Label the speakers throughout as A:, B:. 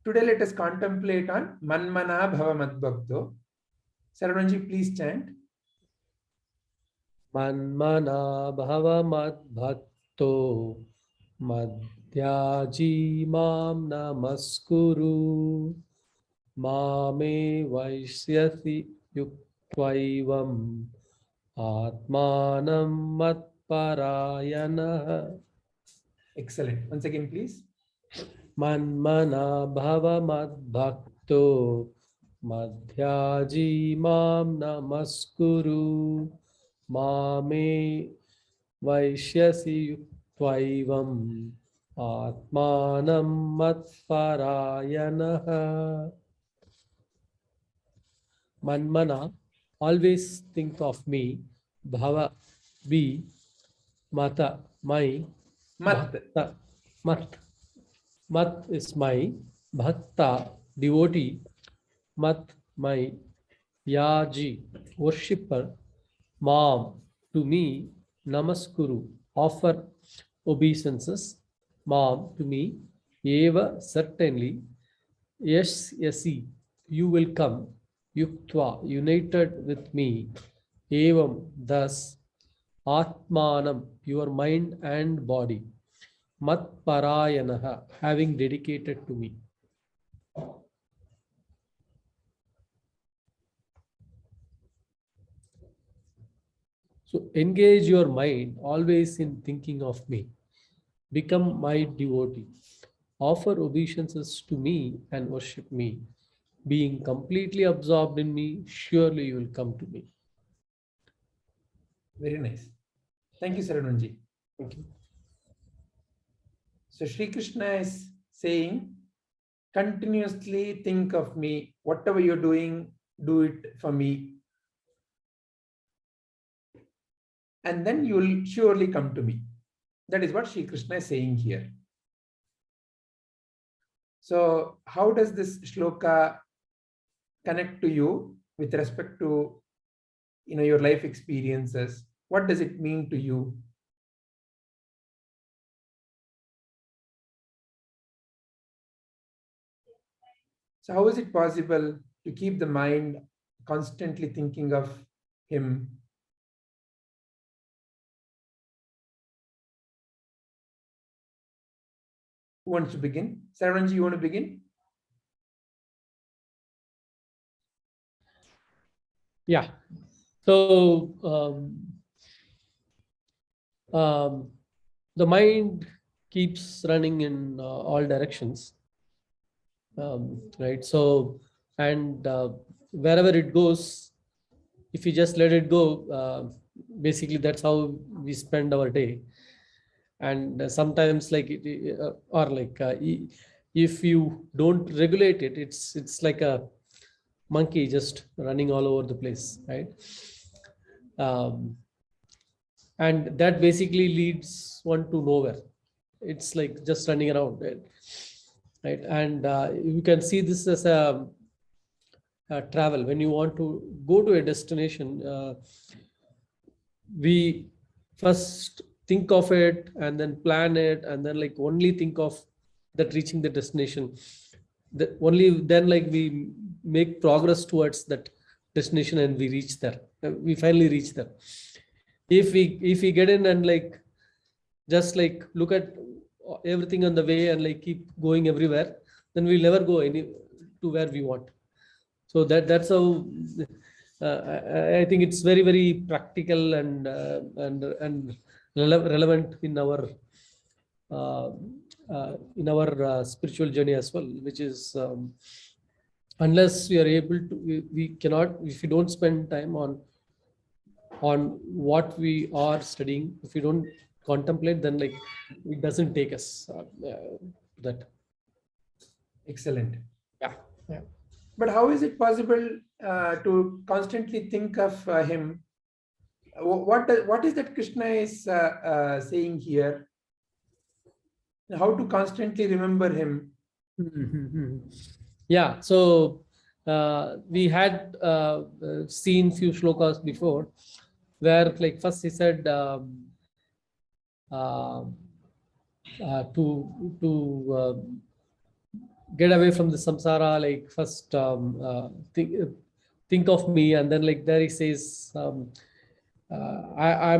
A: Today let us contemplate on Manmana Bhava Madbhakto. Sarvanji, please chant.
B: Manmana Bhava madbhakto madyaji mam namaskuru mame evaisyasi yuktvaivam atmanam matparayanah.
A: Excellent. Once again, please.
B: Manmana Bhava madbhakto madyaji mam namaskuru mame evaisyasi yuktvaivam atmanam matparayanah. Manmana, always think of me. Bhava, be. Mata, my.
A: Mat.
B: Bhakta, mat. Mat is my. Bhakta, devotee. Mat, my. Yaji, worshipper. Mam, to me. Namaskuru, offer obeisances. Mam, to me. Eva, certainly. Yasi, you will come. Yuktva, united with me. Evam, thus. Atmanam, your mind and body. Matparayanah, having dedicated to me. So engage your mind always in thinking of me. Become my devotee. Offer obeisances to me and worship me. Being completely absorbed in me, surely you will come to me.
A: Very nice. Thank you, Sarvanji.
B: Thank you.
A: So Sri Krishna is saying, continuously think of me. Whatever you're doing, do it for me. And then you will surely come to me. That is what Sri Krishna is saying here. So how does this shloka connect to you with respect to your life experiences? What does it mean to you? So how is it possible to keep the mind constantly thinking of him? Who wants to begin? Sarvanji, you want to begin?
B: Yeah. So the mind keeps running in all directions, right? So, and wherever it goes, if you just let it go, basically that's how we spend our day. And sometimes, like if you don't regulate it, it's like a monkey just running all over the place, right? And that basically leads one to nowhere. It's like just running around, right? And you can see this as a travel. When you want to go to a destination, we first think of it and then plan it, and then like only think of that reaching the destination. Only then like we make progress towards that destination and we reach there. We finally reach there. If we get in and like just like look at everything on the way and like keep going everywhere, then we'll never go to where we want. So that's how I think it's very, very practical and relevant in our spiritual journey as well, which is unless we are able to, we cannot, if we don't spend time on what we are studying, if we don't contemplate, then like it doesn't take us that.
A: Excellent.
B: Yeah.
A: But how is it possible to constantly think of him? What is that Krishna is saying here? How to constantly remember him?
B: Yeah, so we had seen few shlokas before where like first he said get away from the samsara, like first think of me, and then like there he says, I'm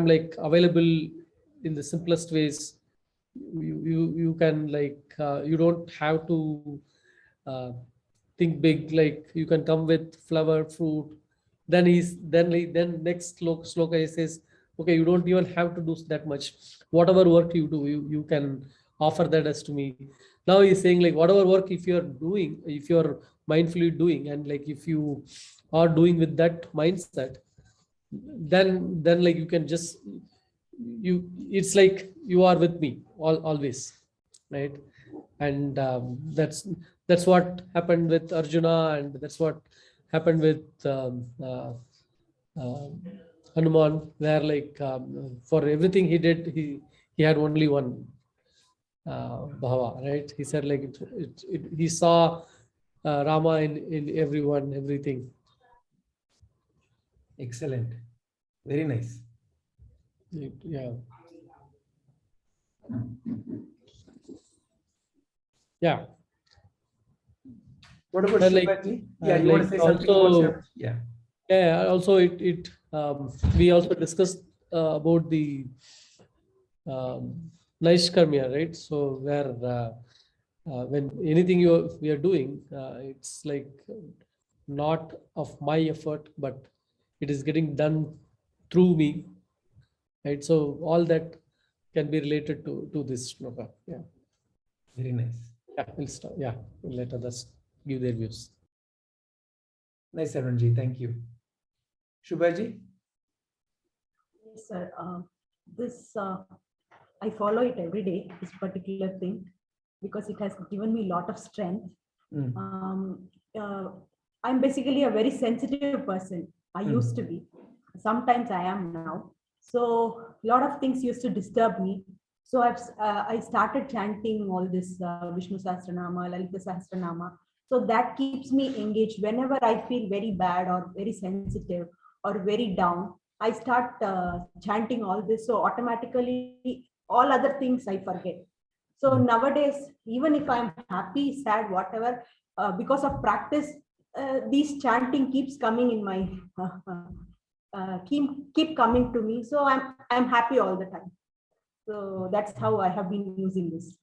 B: like available in the simplest ways. You can like you don't have to think big, like you can come with flower, fruit. Then then next sloka he says, okay, you don't even have to do that much. Whatever work you do, you can offer that as to me. Now he's saying like whatever work if you're doing, if you're mindfully doing, and like if you are doing with that mindset, then like you can just it's like you are with me always, right? And that's what happened with Arjuna, and that's what happened with Hanuman, where like for everything he did, he had only one bhava, right? He said like he saw Rama in everyone, everything.
A: Excellent. Very nice.
B: Yeah. Yeah.
A: What about
B: And like,
A: Shubhaji? Yeah, you want to say something
B: also,
A: about yeah.
B: Yeah, also we also discussed about the Naishkarmya, right? So where when anything we are doing, it's like not of my effort, but it is getting done through me, right? So all that can be related to this shloka. Yeah.
A: Very nice.
B: Yeah, we'll start. Yeah, we'll let others give their views.
A: Nice, Arunji. Thank you. Shubhaji?
C: Yes, sir. This I follow it every day, this particular thing, because it has given me a lot of strength. I'm basically a very sensitive person. I used to be. Sometimes I am now. So a lot of things used to disturb me. So I started chanting all this Vishnu Sahasranama, Lalita Sahasranama. So that keeps me engaged. Whenever I feel very bad or very sensitive or very down, I start chanting all this. So automatically all other things I forget. So nowadays, even if I'm happy, sad, whatever, because of practice, these chanting keeps coming in my keep coming to me. So I'm happy all the time. So that's how I have been using this.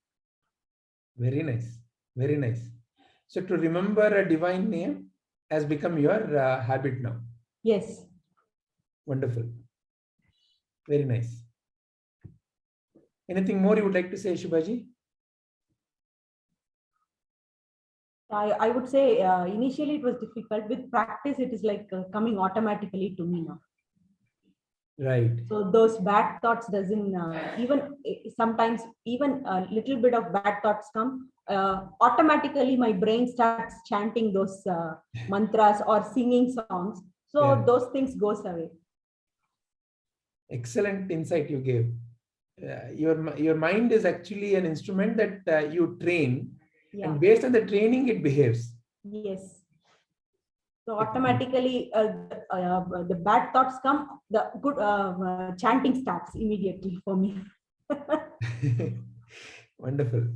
A: Very nice. Very nice. So to remember a divine name has become your habit now.
C: Yes.
A: Wonderful. Very nice. Anything more you would like to say, Shubhaji?
C: I would say initially it was difficult. With practice, it is like coming automatically to me now.
A: Right.
C: So those bad thoughts doesn't sometimes even a little bit of bad thoughts come, automatically my brain starts chanting those mantras or singing songs. So those things goes away.
A: Excellent insight you gave. Your mind is actually an instrument that you train, and based on the training, it behaves.
C: Yes. So automatically, the bad thoughts come, the good chanting starts immediately for me.
A: Wonderful.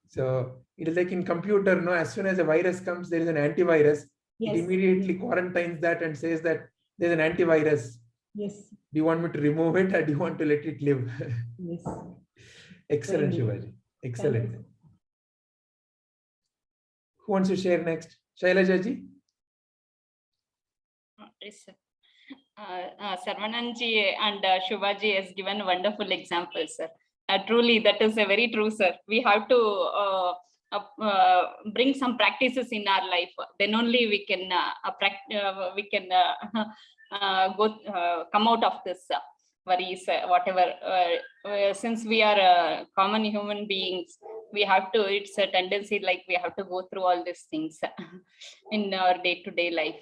A: So it is like in computer, no? As soon as a virus comes, there is an antivirus. It immediately quarantines that and says that there's an antivirus.
C: Yes.
A: Do you want me to remove it, or do you want to let it live?
C: Yes.
A: Excellent, Shivaji. Excellent. Who wants to share next? Shailaja ji?
D: Yes, sir. Sarvananji and Shubhaji has given wonderful examples, sir. Truly, that is a very true, sir. We have to bring some practices in our life. Then only we can come out of this worries, whatever. Since we are common human beings, we have to. It's a tendency like we have to go through all these things in our day-to-day life.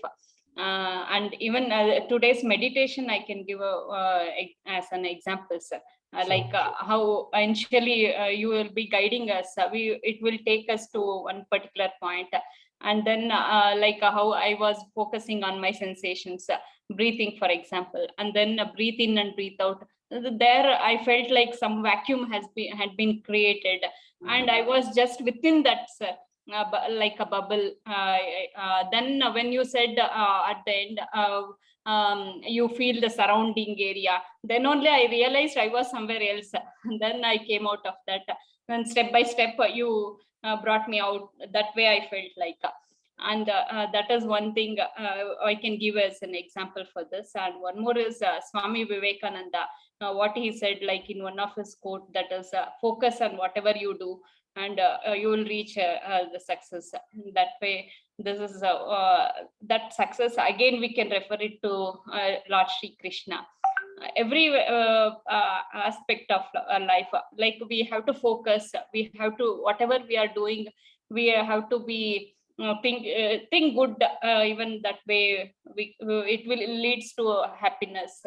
D: And even today's meditation, I can give as an example, sir. Like how initially you will be guiding us. It will take us to one particular point, and then like how I was focusing on my sensations, breathing, for example, and then breathe in and breathe out. There, I felt like some vacuum had been created, and I was just within that, sir. like a bubble. Then when you said at the end, you feel the surrounding area, then only I realized I was somewhere else. Then I came out of that. And step by step, you brought me out. That way I felt like. And that is one thing I can give as an example for this. And one more is Swami Vivekananda. What he said, like in one of his quote, that is focus on whatever you do, and you will reach the success. That way, this is that success. Again, we can refer it to Lord Shri Krishna. Every aspect of life, like we have to focus. We have to, whatever we are doing, we have to be think good. Even that way, it will leads to happiness,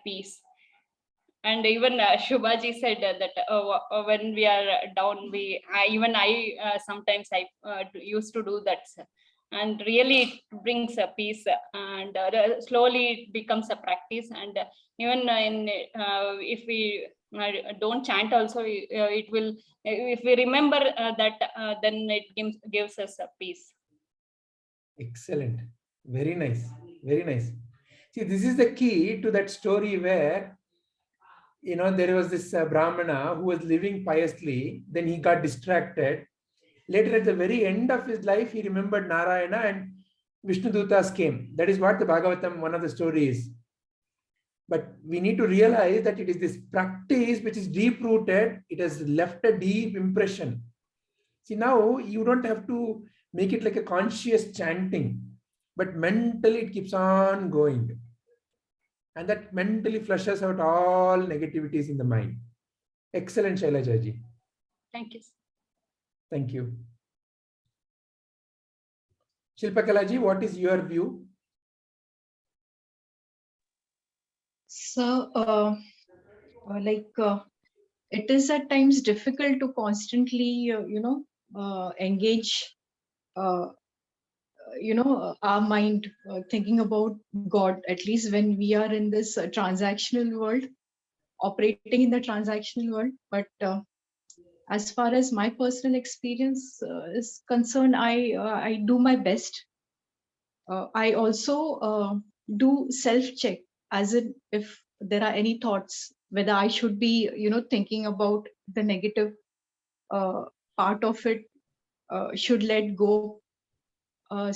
D: peace. And even Shubhaji said that when we are down, I sometimes I used to do that, and really it brings a peace, and slowly it becomes a practice. And even if we don't chant also, it will, if we remember that, then it gives us a peace.
A: Excellent. Very nice. Very nice. See, this is the key to that story where, there was this Brahmana who was living piously, then he got distracted. Later, at the very end of his life, he remembered Narayana and Vishnu Dutas came. That is what the Bhagavatam, one of the stories. But we need to realize that it is this practice which is deep-rooted. It has left a deep impression. See, now you don't have to make it like a conscious chanting, but mentally it keeps on going. And that mentally flushes out all negativities in the mind. Excellent, Shailajaji.
D: Thank you.
A: Thank you. Shilpakalaji, what is your view?
E: So, it is at times difficult to constantly, engage, our mind thinking about God, at least when we are in this transactional world, operating in the transactional world. But as far as my personal experience is concerned, I do my best. I also do self-check, as in if there are any thoughts, whether I should be, thinking about the negative part of it, should let go. I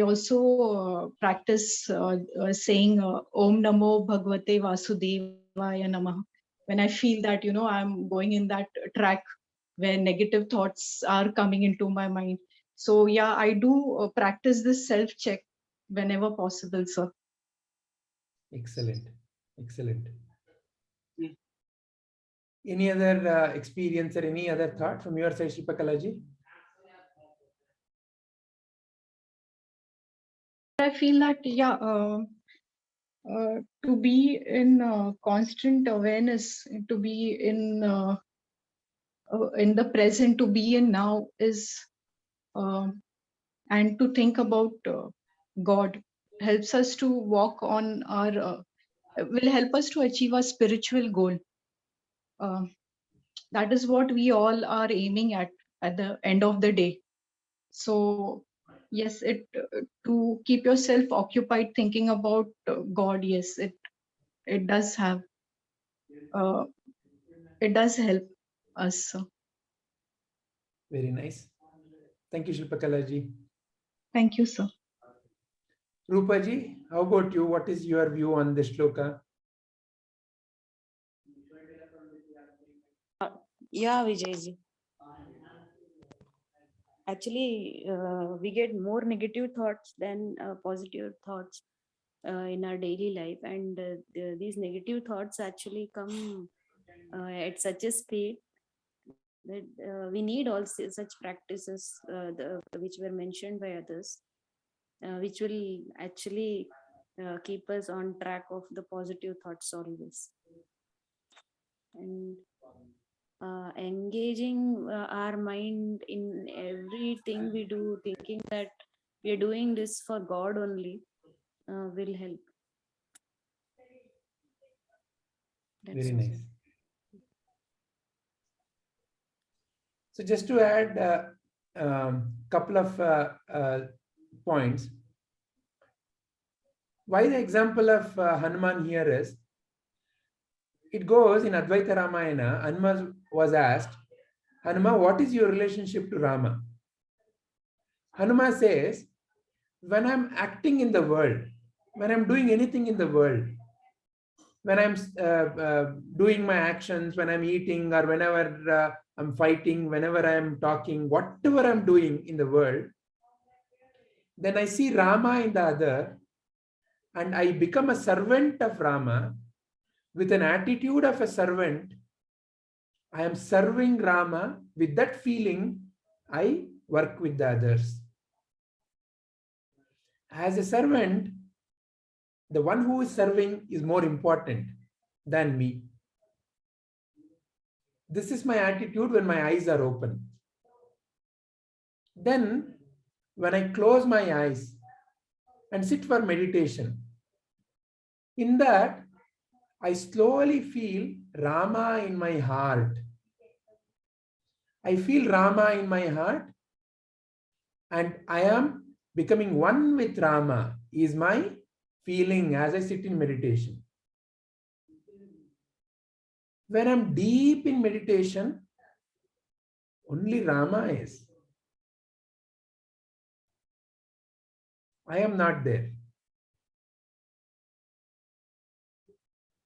E: also practice saying Om Namo Bhagavate Vasudevaya Namaha. When I feel that, I'm going in that track where negative thoughts are coming into my mind. So yeah, I do practice this self-check whenever possible, sir.
A: Excellent. Excellent. Any other experience or any other thought from your side, Shilpakalaji?
E: I feel that, to be in constant awareness, to be in the present, to be in now is, and to think about God helps us to walk on our, will help us to achieve our spiritual goal. That is what we all are aiming at the end of the day. So yes, to keep yourself occupied thinking about God, yes, it does have, it does help us.
A: Very nice. Thank you, Shilpakalaji.
E: Thank you, sir.
A: Rupaji, how about you? What is your view on this shloka?
F: Yeah, Vijayji. Actually, we get more negative thoughts than positive thoughts in our daily life, and these negative thoughts actually come at such a speed that we need also such practices which were mentioned by others, which will actually keep us on track of the positive thoughts always. And engaging our mind in everything we do, thinking that we are doing this for God only, will help.
A: Very nice. So just to add a couple of points, why the example of Hanuman here is, it goes in Advaita Ramayana. Hanuman was asked, Hanuma, what is your relationship to Rama? Hanuma says, when I'm acting in the world, when I'm doing anything in the world, when I'm doing my actions, when I'm eating, or whenever I'm fighting, whenever I'm talking, whatever I'm doing in the world, then I see Rama in the other, and I become a servant of Rama with an attitude of a servant. I am serving Rama. With that feeling, I work with the others. As a servant, the one who is serving is more important than me. This is my attitude when my eyes are open. Then, when I close my eyes and sit for meditation, in that, I slowly feel Rama in my heart. I feel Rama in my heart, and I am becoming one with Rama, is my feeling as I sit in meditation. When I'm deep in meditation, only Rama is. I am not there.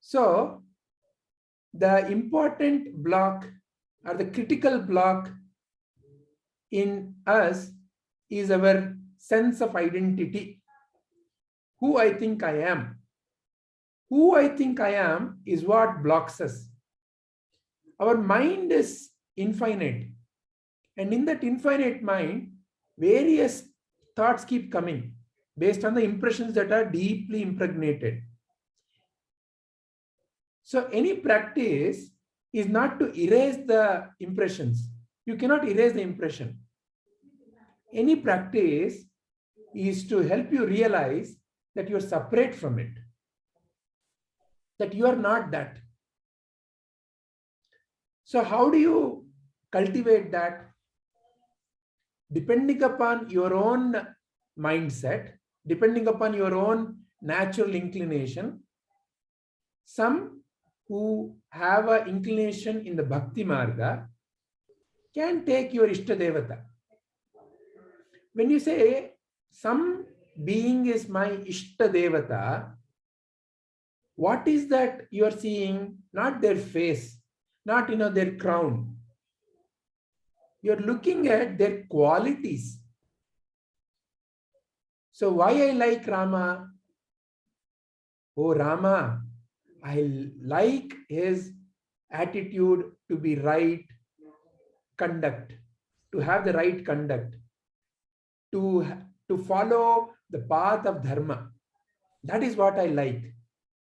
A: So, the important block or the critical block in us is our sense of identity. Who I think I am. Who I think I am is what blocks us. Our mind is infinite. And in that infinite mind, various thoughts keep coming based on the impressions that are deeply impregnated. So any practice is not to erase the impressions. You cannot erase the impression. Any practice is to help you realize that you are separate from it, that you are not that. So how do you cultivate that? Depending upon your own mindset, depending upon your own natural inclination. Some who have an inclination in the Bhakti Marga can take your Ishta Devata. When you say some being is my Ishta Devata, what is that you are seeing? Not their face, not their crown. You're looking at their qualities. So why I like Rama? Oh, Rama, I like his attitude to be right, conduct, to have the right conduct, to follow the path of dharma. That is what I like.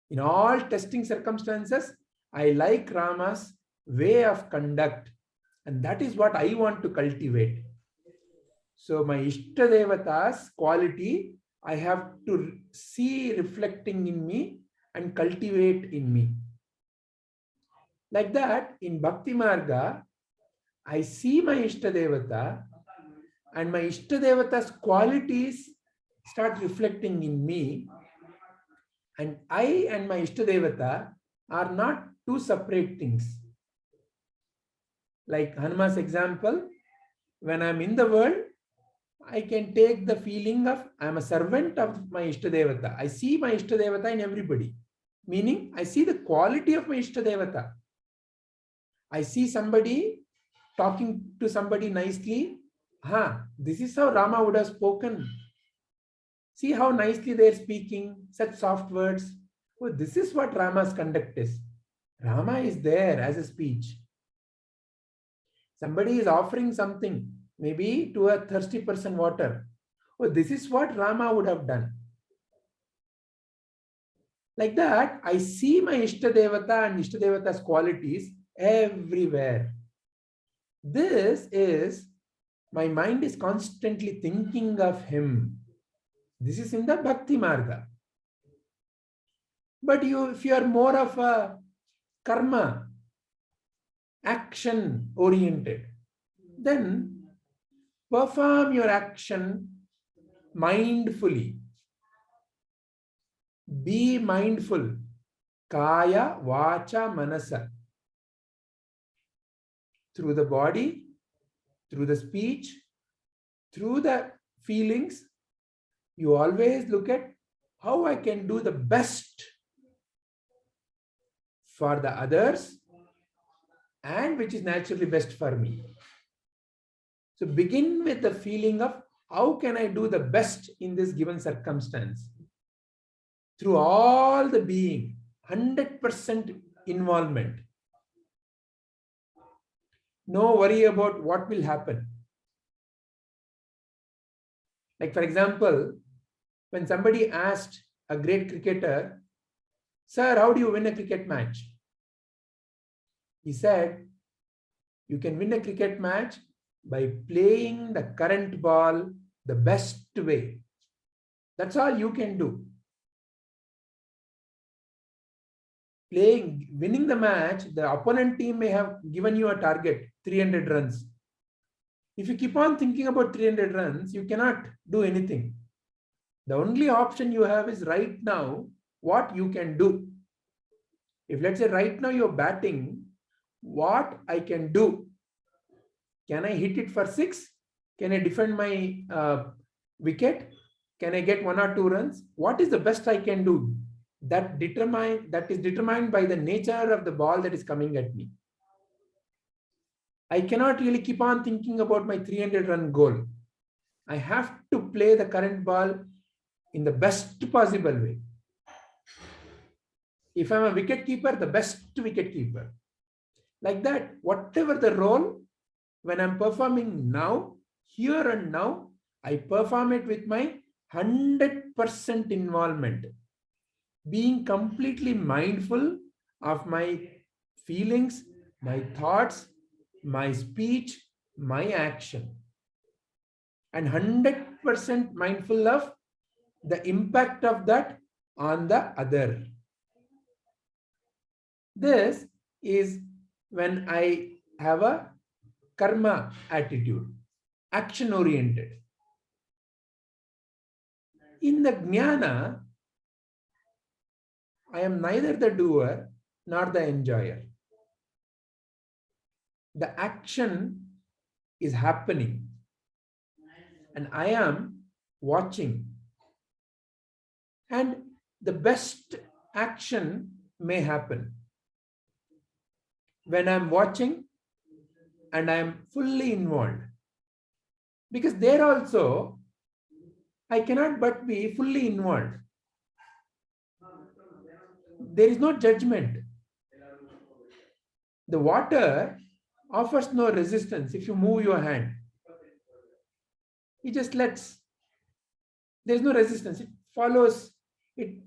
A: In all testing circumstances, I like Rama's way of conduct, and that is what I want to cultivate. So my Ishta Devata's quality, I have to see reflecting in me and cultivate in me. Like that, in Bhakti Marga, I see my Ishta Devata, and my Ishta Devata's qualities start reflecting in me. And I and my Ishta Devata are not two separate things. Like Hanuman's example, when I'm in the world, I can take the feeling of I'm a servant of my Ishta Devata. I see my Ishta Devata in everybody. Meaning, I see the quality of my Ishta Devata. I see somebody talking to somebody nicely. This is how Rama would have spoken. See how nicely they're speaking, such soft words. Oh, this is what Rama's conduct is. Rama is there as a speech. Somebody is offering something, maybe to a thirsty person water. Oh, this is what Rama would have done. Like that, I see my Ishta Devata and Ishta Devata's qualities everywhere. This is, my mind is constantly thinking of him. This is in the Bhakti Marga. But if you are more of a karma, action oriented, Then perform your action mindfully. Be mindful. Kaya, vacha, manasa. Through the body, through the speech, through the feelings, you always look at how I can do the best for the others and which is naturally best for me. So begin with the feeling of how can I do the best in this given circumstance? Through all the being, 100% involvement. No worry about what will happen. Like for example, when somebody asked a great cricketer, "Sir, how do you win a cricket match?" He said, "You can win a cricket match by playing the current ball the best way. That's all you can do. Winning the match, the opponent team may have given you a target, 300 runs. If you keep on thinking about 300 runs, you cannot do anything. The only option you have is right now, what you can do. If let's say right now you're batting, what I can do? Can I hit it for 6? Can I defend my wicket? Can I get 1 or 2 runs? What is the best I can do? That is determined by the nature of the ball that is coming at me. I cannot really keep on thinking about my 300-run goal. I have to play the current ball in the best possible way. If I'm a wicket keeper, the best wicket keeper. Like that, whatever the role, when I'm performing now, here and now, I perform it with my 100% involvement. Being completely mindful of my feelings, my thoughts, my speech, my action. And 100% mindful of the impact of that on the other. This is when I have a karma attitude, action oriented. In the jnana, I am neither the doer nor the enjoyer. The action is happening and I am watching. And the best action may happen when I'm watching and I'm fully involved. Because there also, I cannot but be fully involved. There is no judgment. The water offers no resistance if you move your hand. It just lets. There is no resistance. It follows. It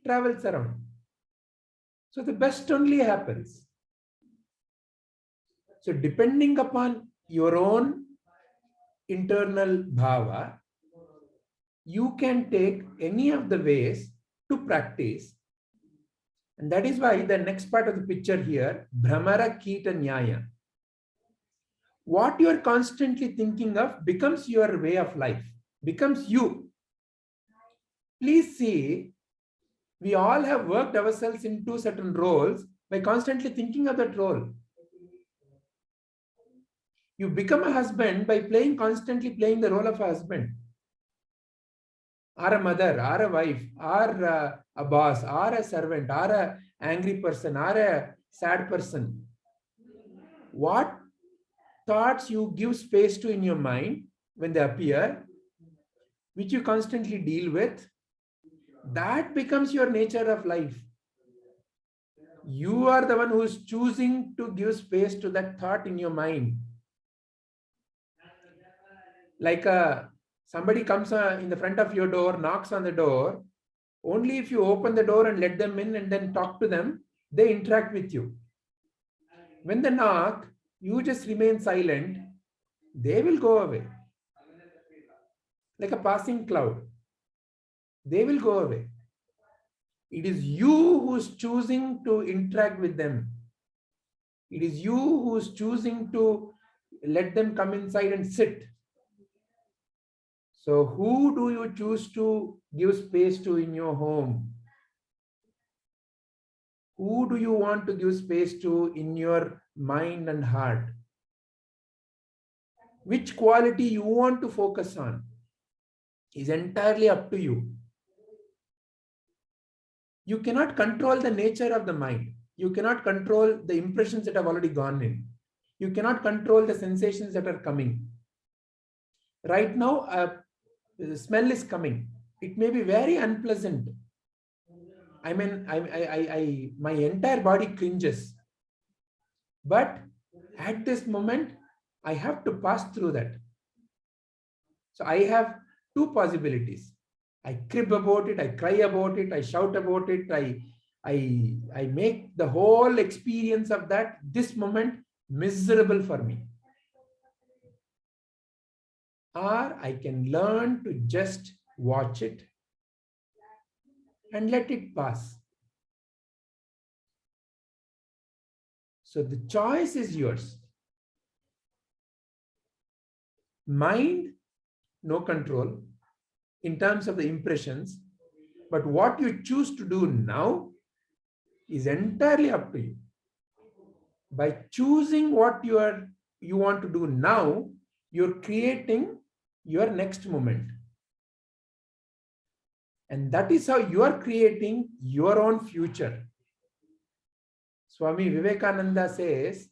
A: travels around. So the best only happens. So depending upon your own internal bhava, you can take any of the ways to practice. And that is why the next part of the picture here, Bhramara Kita Nyaya. What you are constantly thinking of becomes your way of life, becomes you. Please see, we all have worked ourselves into certain roles by constantly thinking of that role. You become a husband by constantly playing the role of a husband, or a mother, or a wife, or a boss, or a servant, or an angry person, or a sad person. What thoughts you give space to in your mind when they appear, which you constantly deal with, that becomes your nature of life. You are the one who is choosing to give space to that thought in your mind. Like somebody comes in the front of your door, knocks on the door. Only if you open the door and let them in and then talk to them, they interact with you. When they knock, you just remain silent, they will go away. Like a passing cloud. They will go away. It is you who is choosing to interact with them. It is you who is choosing to let them come inside and sit. So who do you choose to give space to in your home? Who do you want to give space to in your mind and heart? Which quality you want to focus on is entirely up to you. You cannot control the nature of the mind. You cannot control the impressions that have already gone in. You cannot control the sensations that are coming. Right now, the smell is coming. It may be very unpleasant. I mean, my entire body cringes. But at this moment, I have to pass through that. So I have two possibilities. I crib about it, I cry about it, I shout about it, I make the whole experience of that, this moment, miserable for me. Or I can learn to just watch it and let it pass. So the choice is yours. Mind, no control in terms of the impressions, but what you choose to do now is entirely up to you. By choosing what you want to do now, you're creating your next moment. And that is how you are creating your own future. Swami Vivekananda says,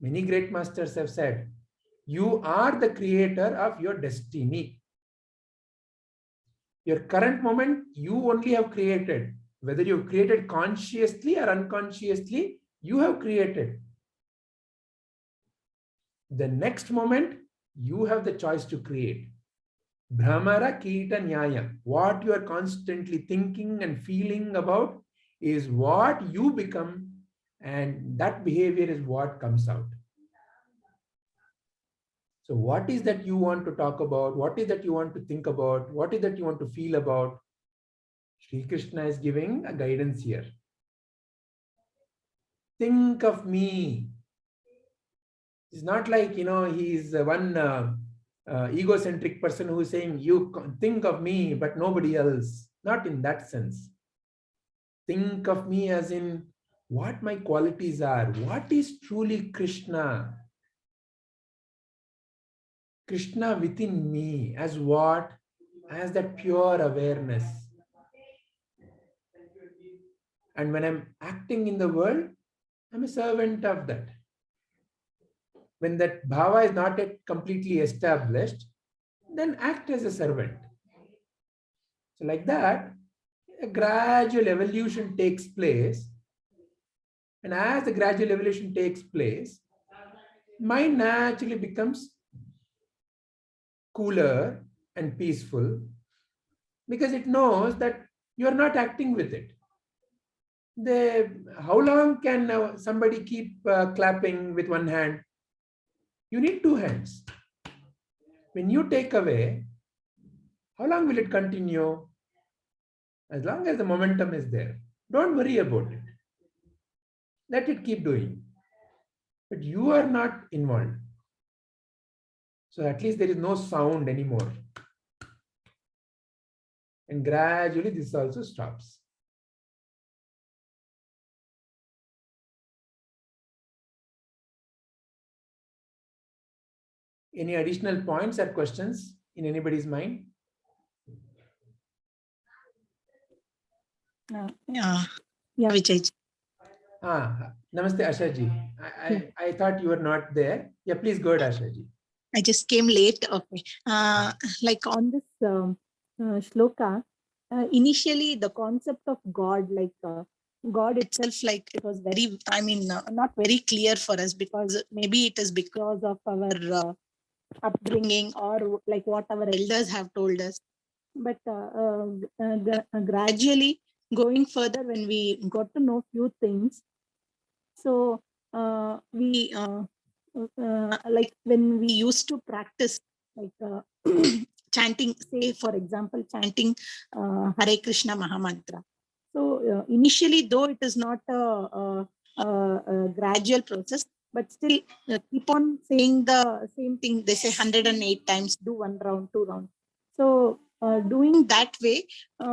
A: many great masters have said, you are the creator of your destiny. Your current moment, you only have created. Whether you've created consciously or unconsciously, you have created. The next moment, you have the choice to create. Brahmara Kita Nyaya. What you are constantly thinking and feeling about is what you become, and that behavior is what comes out. So what is that you want to talk about? What is that you want to think about? What is that you want to feel about? Sri Krishna is giving a guidance here. Think of me. It's not like, he's one egocentric person who's saying, you think of me, but nobody else. Not in that sense. Think of me as in what my qualities are. What is truly Krishna? Krishna within me as what? As that pure awareness. And when I'm acting in the world, I'm a servant of that. When that bhava is not yet completely established, then act as a servant. So like that, a gradual evolution takes place. And as the gradual evolution takes place, mind naturally becomes cooler and peaceful because it knows that you are not acting with it. How long can somebody keep clapping with one hand? You need two hands. When you take away, how long will it continue? As long as the momentum is there. Don't worry about it. Let it keep doing. But you are not involved. So at least there is no sound anymore. And gradually this also stops. Any additional points or questions in anybody's mind?
G: Yeah, Vijay.
A: Namaste, Ashaji. I thought you were not there. Yeah, please go ahead, Ashaji.
G: I just came late. Okay. Like on this shloka, initially the concept of God, like God itself, like it was very, not very clear for us, because maybe it is because of our upbringing or like what our elders have told us. But gradually going further, when we got to know few things, so we like when we used to practice like chanting, say for example, chanting Hare Krishna Mahamantra. So initially, though it is not a gradual process, but still keep on saying the same thing. They say 108 times, do 1 round, 2 rounds. So doing that way,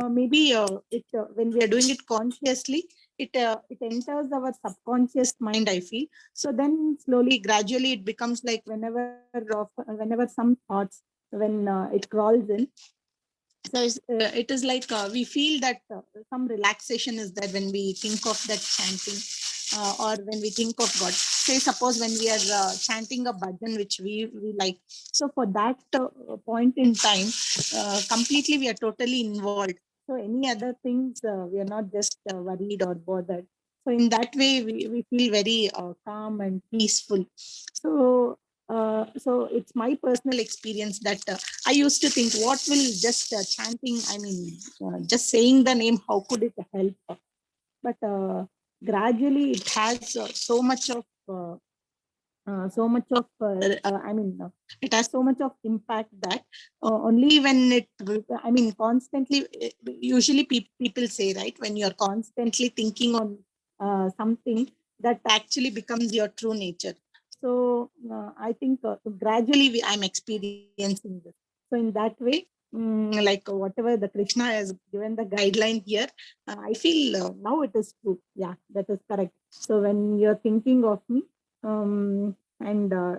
G: maybe when we are doing it consciously, it enters our subconscious mind, I feel. So then slowly, gradually, it becomes like whenever some thoughts, when it crawls in, so it is like we feel that some relaxation is there when we think of that chanting, or when we think of God. Say suppose when we are chanting a bhajan which we like, so for that point in time, completely we are totally involved. So any other things, we are not just worried or bothered. So in that way we feel very calm and peaceful. So it's my personal experience that I used to think, what will just chanting, I mean, just saying the name, how could it help? But gradually it has so much of it has so much of impact that only when it, I mean, constantly, usually people say, right, when you're constantly thinking on something, that actually becomes your true nature. So I think gradually I'm experiencing this. So in that way, like whatever the Krishna has given the guideline here, I feel now it is true. Yeah, that is correct. So when you're thinking of me, and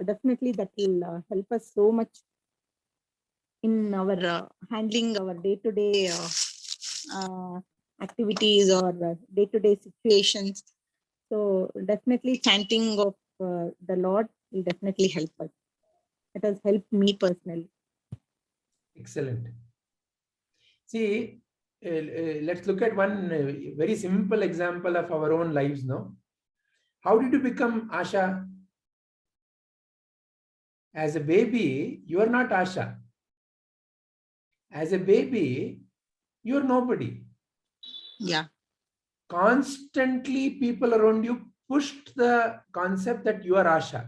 G: definitely that will help us so much in our handling our day-to-day activities or day-to-day situations. So definitely chanting of the Lord will definitely help us. It has helped me personally.
A: Excellent. See, let's look at one very simple example of our own lives now. How did you become Asha? As a baby, you are not Asha. As a baby, you are nobody.
G: Yeah.
A: Constantly, people around you pushed the concept that you are Asha.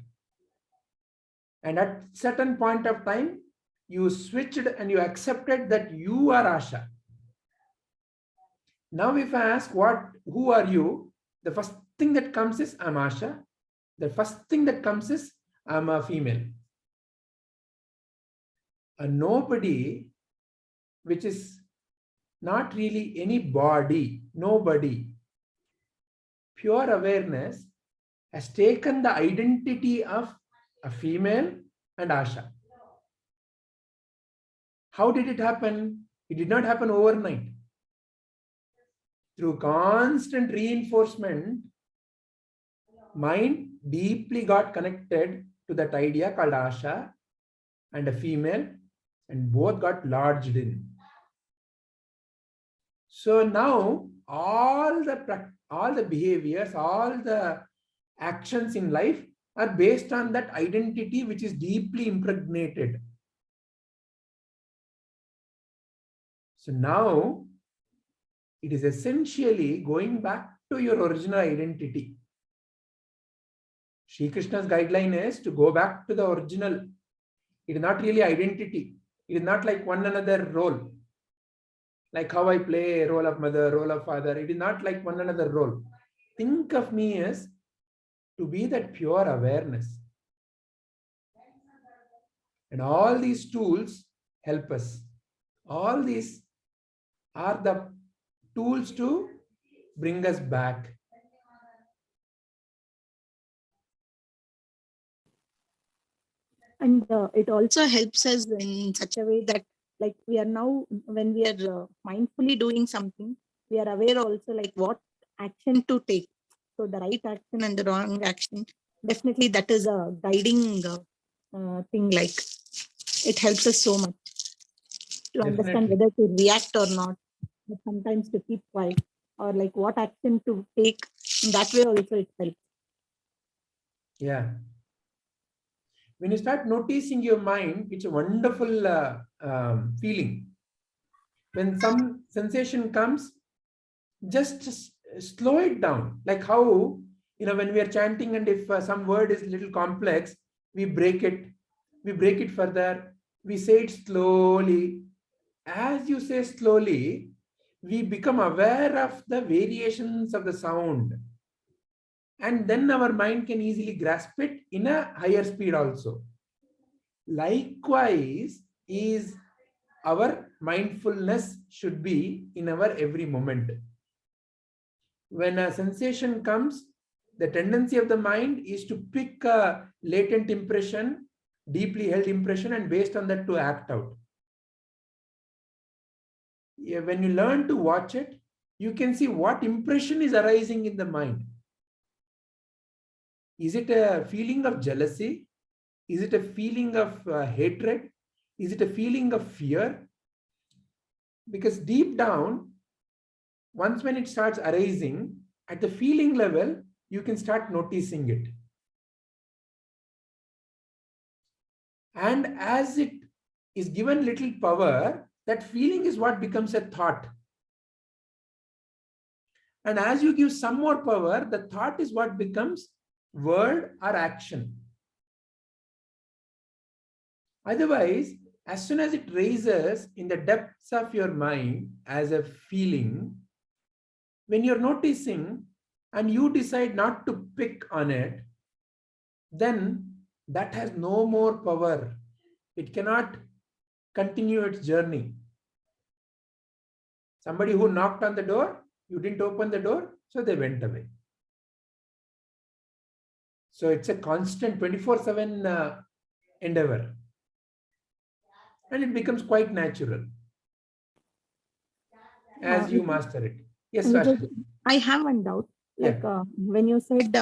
A: And at certain point of time, you switched and you accepted that you are Asha. Now, if I ask who are you? The first thing that comes is I'm Asha. The first thing that comes is I'm a female. A nobody, which is not really any body, nobody. Pure awareness has taken the identity of a female and Asha. How did it happen? It did not happen overnight. Through constant reinforcement, mind deeply got connected to that idea called Asha and a female, and both got lodged in. So now all the behaviors, all the actions in life are based on that identity which is deeply impregnated. So now it is essentially going back to your original identity. Shri Krishna's guideline is to go back to the original. It is not really identity. It is not like one another role. Like how I play a role of mother, role of father. It is not like one another role. Think of me as to be that pure awareness. And all these tools help us. All these are the tools to bring us back.
G: And it also helps us in such a way that, like, we are now, when we are mindfully doing something, we are aware also like what action to take. So the right action and the wrong action, definitely that is a guiding thing. Like, it helps us so much to understand whether to react or not, but sometimes to keep quiet, or like what action to take. In that way also it helps.
A: Yeah. When you start noticing your mind, it's a wonderful feeling. When some sensation comes, just slow it down. Like how, when we are chanting and if some word is a little complex, we break it further, we say it slowly. As you say slowly, we become aware of the variations of the sound. And then our mind can easily grasp it in a higher speed also. Likewise is our mindfulness should be in our every moment. When a sensation comes, the tendency of the mind is to pick a latent impression, deeply held impression, and based on that to act out. When you learn to watch it, you can see what impression is arising in the mind. Is it a feeling of jealousy? Is it a feeling of hatred? Is it a feeling of fear? Because deep down, once when it starts arising, at the feeling level, you can start noticing it. And as it is given little power, that feeling is what becomes a thought. And as you give some more power, the thought is what becomes word or action. Otherwise, as soon as it raises in the depths of your mind as a feeling, when you're noticing and you decide not to pick on it, then that has no more power. It cannot continue its journey. Somebody who knocked on the door, you didn't open the door, so they went away. So it's a constant 24/7 endeavor. And it becomes quite natural as you master it. Yes, Rashmi.
G: I have one doubt. Like when you said,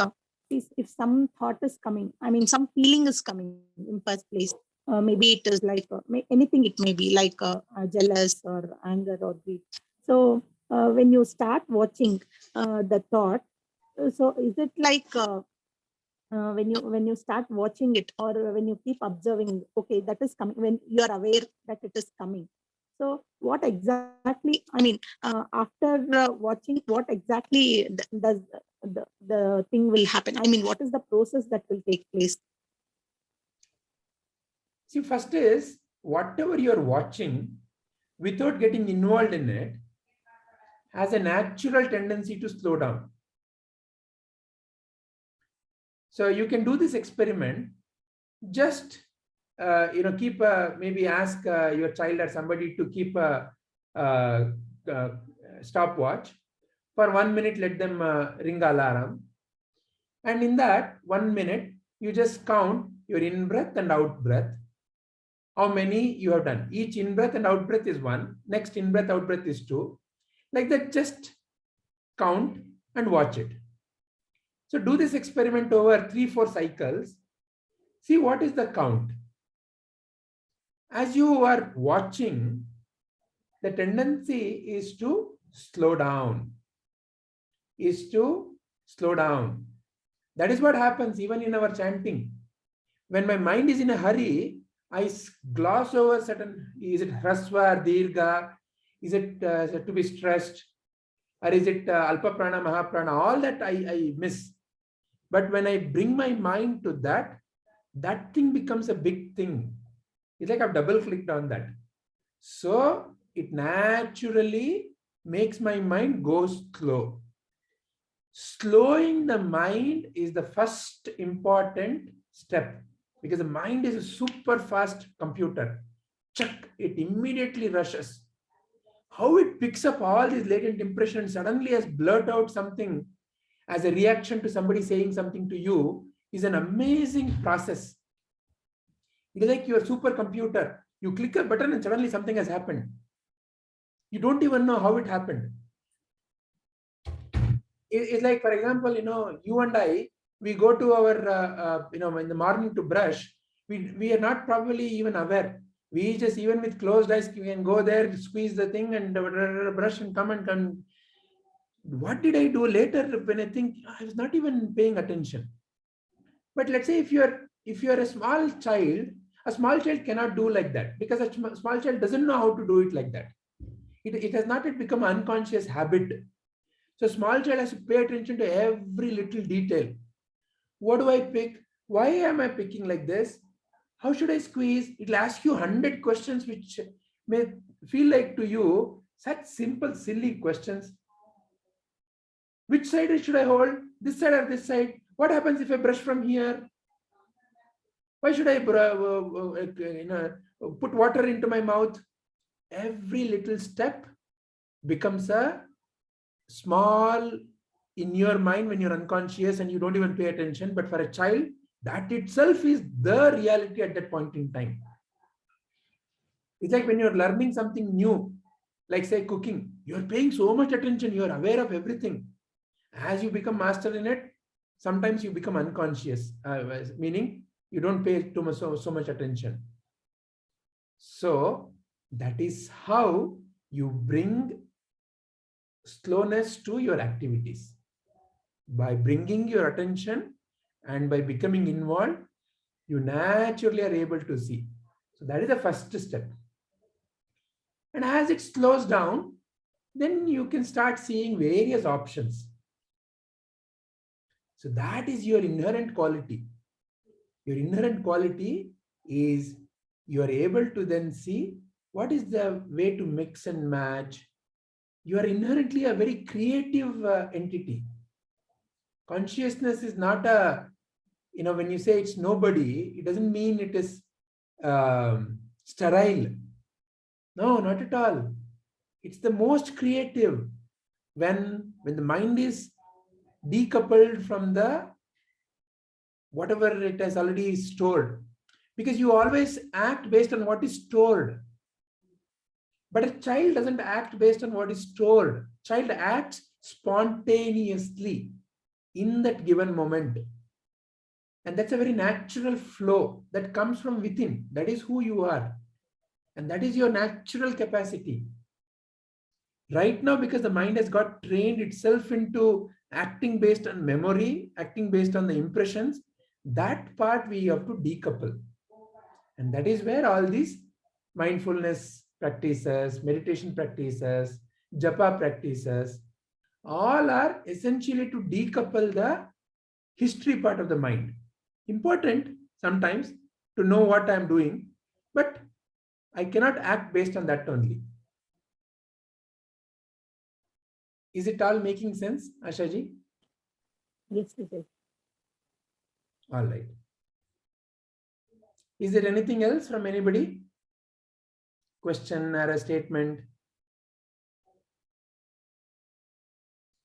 G: if some thought is coming, I mean, some feeling is coming in first place. Maybe it is like anything, it may be like jealous or anger or grief. So when you start watching the thought, so is it like when you start watching it, or when you keep observing, okay, that is coming, when you are aware that it is coming. So what exactly, I mean, after watching, what exactly does the thing will happen? I mean, what is the process that will take place?
A: See, first is whatever you're watching, without getting involved in it, has a natural tendency to slow down. So you can do this experiment. Just keep maybe ask your child or somebody to keep a stopwatch for 1 minute. Let them ring alarm, and in that 1 minute, you just count your in breath and out breath. How many you have done? Each in breath and out breath is 1. Next in breath, out breath is 2. Like that, just count and watch it. So do this experiment over 3-4 cycles. See what is the count. As you are watching, the tendency is to slow down. That is what happens even in our chanting. When my mind is in a hurry, I gloss over certain, is it hrasva or dirgha? Is it to be stressed? Or is it alpa prana, mahaprana? All that I miss. But when I bring my mind to that, that thing becomes a big thing. It's like I've double clicked on that. So it naturally makes my mind go slow. Slowing the mind is the first important step, because the mind is a super fast computer. Check, it immediately rushes. How it picks up all these latent impressions, suddenly has blurt out something as a reaction to somebody saying something to you, is an amazing process. It is like your supercomputer. You click a button and suddenly something has happened. You don't even know how it happened. It's like, for example, you and I, we go to our, in the morning to brush. We are not probably even aware. We just, even with closed eyes, we can go there, squeeze the thing and brush and come and come. What did I do later when I think I was not even paying attention? But let's say if you're a small child cannot do like that, because a small child doesn't know how to do it like that. It has not yet become an unconscious habit. So small child has to pay attention to every little detail. What do I pick? Why am I picking like this? How should I squeeze? It will ask you 100 questions which may feel like to you such simple, silly questions. Which side should I hold? this side or this side? What happens if I brush from here? Why should I put water into my mouth? Every little step becomes a small in your mind when you're unconscious and you don't even pay attention. But for a child, that itself is the reality at that point in time. It's like when you're learning something new, like say cooking, you're paying so much attention, you're aware of everything. As you become master in it, sometimes you become unconscious, meaning you don't pay too much, so much attention. So that is how you bring slowness to your activities. By bringing your attention and by becoming involved, you naturally are able to see. So that is the first step. And as it slows down, then you can start seeing various options. So that is your inherent quality. Your inherent quality is you are able to then see what is the way to mix and match. You are inherently a very creative entity. Consciousness is not a, when you say it's nobody, it doesn't mean it is sterile. No, not at all. It's the most creative when the mind is decoupled from the whatever it has already stored. Because you always act based on what is stored. But a child doesn't act based on what is stored. Child acts spontaneously in that given moment. And that's a very natural flow that comes from within. That is who you are. And that is your natural capacity. Right now, because the mind has got trained itself into acting based on memory, acting based on the impressions, that part we have to decouple. And that is where all these mindfulness practices, meditation practices, japa practices, all are essentially to decouple the history part of the mind. Important sometimes to know what I'm doing, but I cannot act based on that only. Is it all making sense, Ashaji?
G: Yes, it is.
A: All right. Is there anything else from anybody? Question or a statement?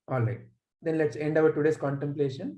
A: All right. Then let's end our today's contemplation.